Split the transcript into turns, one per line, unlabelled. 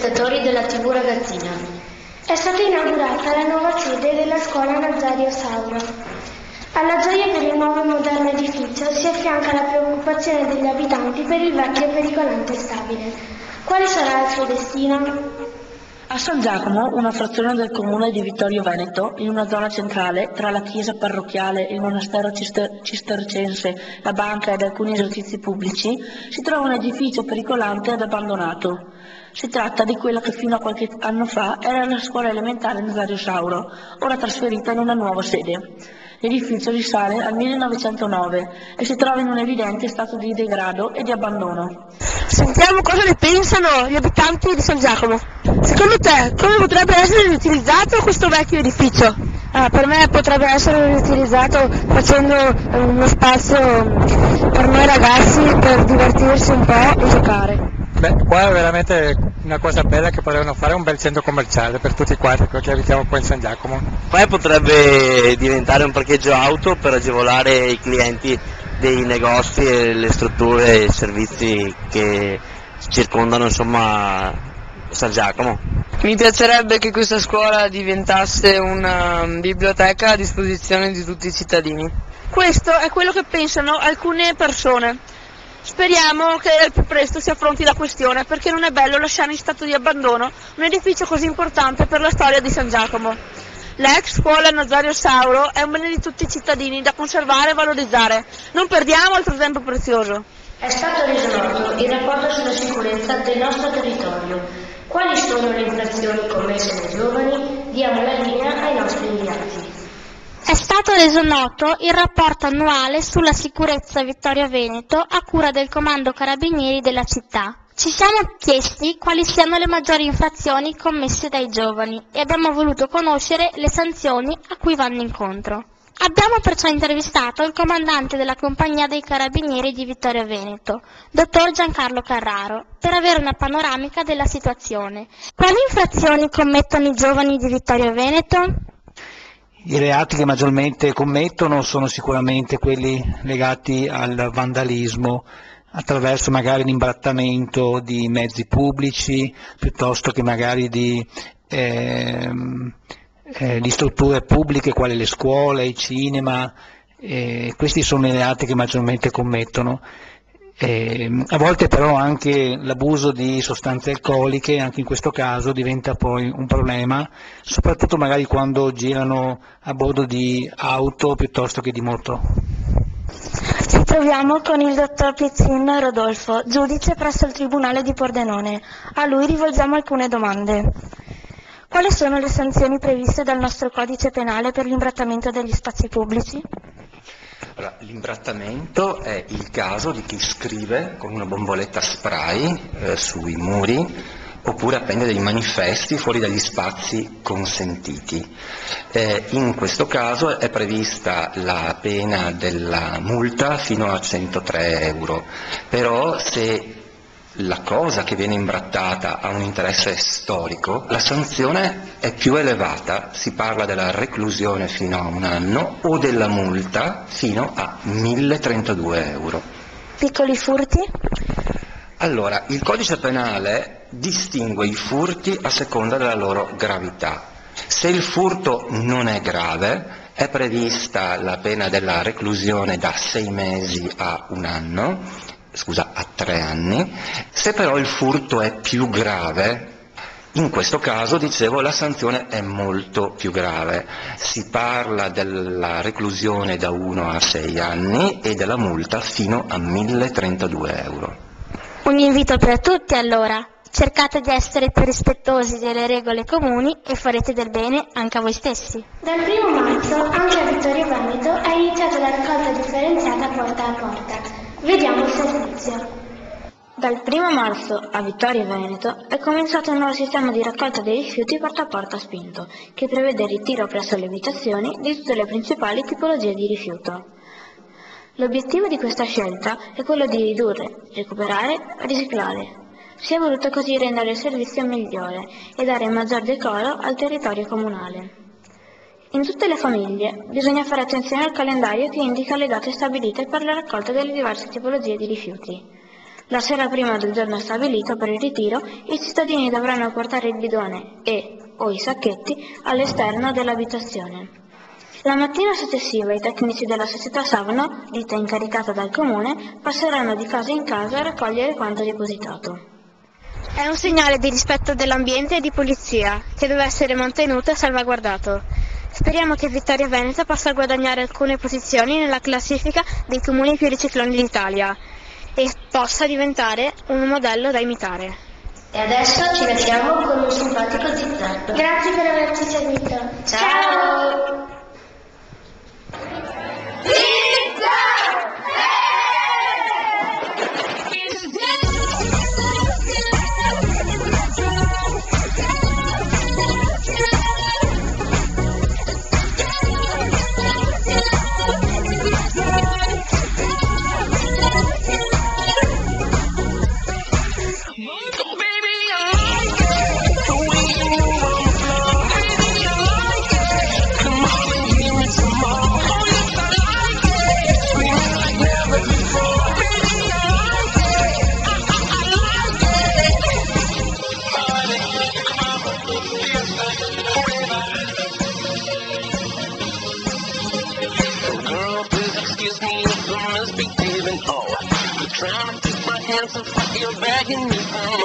telespettatori della TV Ragazzina. È stata inaugurata la nuova sede della scuola Nazario Sauro. Alla gioia per il nuovo e moderno edificio si affianca la preoccupazione degli abitanti per il vecchio e pericolante stabile. Quale sarà il suo destino?
A San Giacomo, una frazione del comune di Vittorio Veneto, in una zona centrale, tra la chiesa parrocchiale, il monastero cistercense, la banca ed alcuni esercizi pubblici, si trova un edificio pericolante ed abbandonato. Si tratta di quella che fino a qualche anno fa era la scuola elementare Nazario Sauro, ora trasferita in una nuova sede. L'edificio risale al 1909 e si trova in un evidente stato di degrado e di abbandono.
Sentiamo cosa ne pensano gli abitanti di San Giacomo. Secondo te, come potrebbe essere riutilizzato questo vecchio edificio?
Per me potrebbe essere riutilizzato facendo uno spazio per noi ragazzi per divertirsi un po' e giocare.
Qua è veramente una cosa bella che potevano fare, un bel centro commerciale per tutti quanti che abitiamo qua in San Giacomo.
Poi potrebbe diventare un parcheggio auto per agevolare i clienti dei negozi e le strutture e i servizi che circondano San Giacomo.
Mi piacerebbe che questa scuola diventasse una biblioteca a disposizione di tutti i cittadini.
Questo è quello che pensano alcune persone. Speriamo che al più presto si affronti la questione, perché non è bello lasciare in stato di abbandono un edificio così importante per la storia di San Giacomo. L'ex scuola Nazario Sauro è un bene di tutti i cittadini da conservare e valorizzare. Non perdiamo altro tempo prezioso.
È stato reso noto il rapporto sulla sicurezza del nostro territorio. Quali sono le infrazioni commesse dai giovani? Diamo la linea ai nostri inviati.
È stato reso noto il rapporto annuale sulla sicurezza Vittorio Veneto a cura del Comando Carabinieri della città. Ci siamo chiesti quali siano le maggiori infrazioni commesse dai giovani e abbiamo voluto conoscere le sanzioni a cui vanno incontro. Abbiamo perciò intervistato il comandante della compagnia dei Carabinieri di Vittorio Veneto, dottor Giancarlo Carraro, per avere una panoramica della situazione. Quali infrazioni commettono i giovani di Vittorio Veneto?
I reati che maggiormente commettono sono sicuramente quelli legati al vandalismo, attraverso magari l'imbrattamento di mezzi pubblici, piuttosto che magari di strutture pubbliche quali le scuole, i cinema. Questi sono i reati che maggiormente commettono. A volte però anche l'abuso di sostanze alcoliche, anche in questo caso, diventa poi un problema, soprattutto magari quando girano a bordo di auto piuttosto che di moto.
Ci troviamo con il dottor Pizzin Rodolfo, giudice presso il Tribunale di Pordenone. A lui rivolgiamo alcune domande. Quali sono le sanzioni previste dal nostro codice penale per l'imbrattamento degli spazi pubblici?
Allora, l'imbrattamento è il caso di chi scrive con una bomboletta spray sui muri oppure appende dei manifesti fuori dagli spazi consentiti. In questo caso è prevista la pena della multa fino a 103 euro, però se la cosa che viene imbrattata ha un interesse storico, la sanzione è più elevata, si parla della reclusione fino a 1 anno o della multa fino a 1032 euro.
Piccoli furti?
Allora, il codice penale distingue i furti a seconda della loro gravità. Se il furto non è grave, è prevista la pena della reclusione da 6 mesi a 1 anno, a 3 anni. Se però il furto è più grave, in questo caso, dicevo, la sanzione è molto più grave. Si parla della reclusione da 1 a 6 anni e della multa fino a 1032 euro.
Un invito per tutti allora. Cercate di essere più rispettosi delle regole comuni e farete del bene anche a voi stessi.
Dal 1 marzo anche a Vittorio Veneto è iniziata la raccolta differenziata porta a porta. Vediamo il servizio.
Dal 1 marzo a Vittorio Veneto è cominciato un nuovo sistema di raccolta dei rifiuti porta a porta spinto, che prevede il ritiro presso le abitazioni di tutte le principali tipologie di rifiuto. L'obiettivo di questa scelta è quello di ridurre, recuperare e riciclare. Si è voluto così rendere il servizio migliore e dare maggior decoro al territorio comunale. In tutte le famiglie bisogna fare attenzione al calendario che indica le date stabilite per la raccolta delle diverse tipologie di rifiuti. La sera prima del giorno stabilito per il ritiro, i cittadini dovranno portare il bidone o i sacchetti all'esterno dell'abitazione. La mattina successiva i tecnici della società Savno, ditta incaricata dal comune, passeranno di casa in casa a raccogliere quanto depositato.
È un segnale di rispetto dell'ambiente e di pulizia, che deve essere mantenuto e salvaguardato. Speriamo che Vittoria Veneto possa guadagnare alcune posizioni nella classifica dei comuni più ricicloni d'Italia e possa diventare un modello da imitare.
E adesso ci lasciamo con un simpatico zizzetto. Grazie per averci seguito. Ciao!
Trying to keep my hands off your bag and you